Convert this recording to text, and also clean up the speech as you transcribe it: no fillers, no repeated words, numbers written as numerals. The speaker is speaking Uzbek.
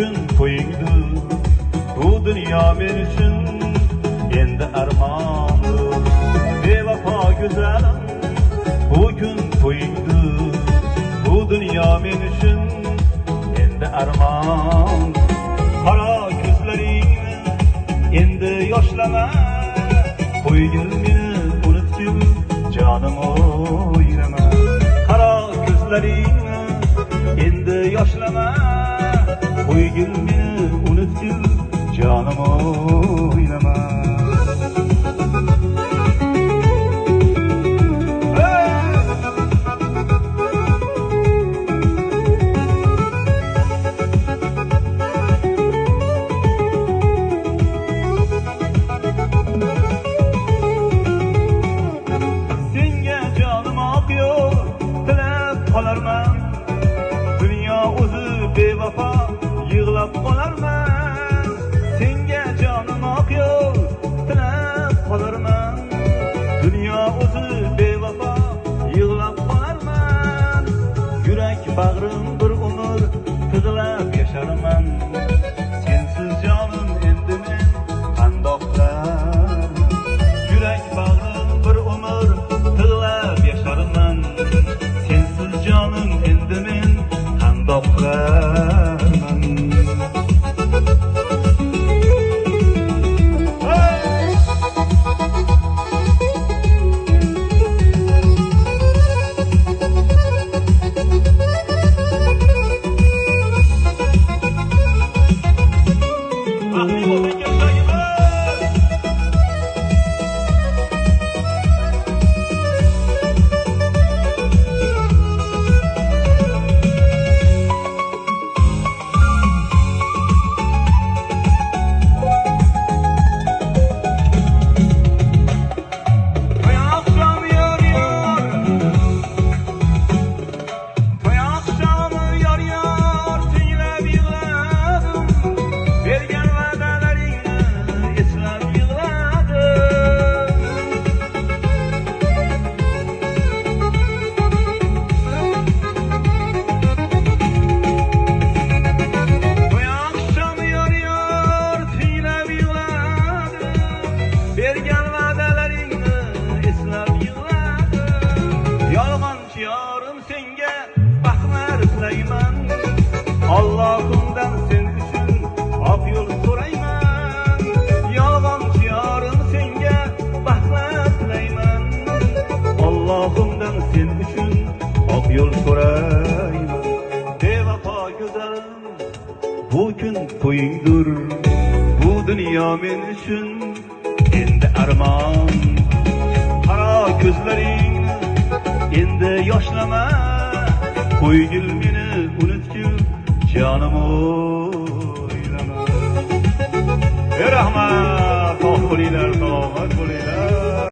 gün to'yingdir, bu dunyo men uchun endi armondir. Bevafo go'zalim, bu gün to'yingdir, bu dunyo men uchun endi armon. Qara ko'zlaringni endi yoshlama, qo'ygil meni unutgil jonim o'ylama. Qara ko'zlaringni endi yoshlama, qo'ygil meni unutgil jonim o'ylama. Qolarman, dunyo o'zi bevafo yig'lab qolarman. Senga jonim oqyor, tilab qolarman, dunyo o'zi bevafo yig'lab qolarman. Yurak bag'rim bir umr tig'lab yasharman, sensiz jonim endi men qandoq qilarman. Yurak bag'rim bir umr tig'lab yasharman, canım endi men qandoq qilarman. Bergan va'dalaringni eslab yig'ladim. Yolg'onchi yorim senga baxtlar tilayman, Allohimdan sen uchun oq yo'l so'rayman. Yolg'onchi yorim senga baxtlar tilayman, Allohimdan sen uchun oq yo'l so'rayman. Bevafo go'zalim, bu kun to'yingdir, bu dunyo men uchun endi armon. Qara ko'zlaring endi yoshlama, qo'ygil meni unutgil jonim o'ylama. Rahmat, tog' bo'linglar, tog' bo'linglar.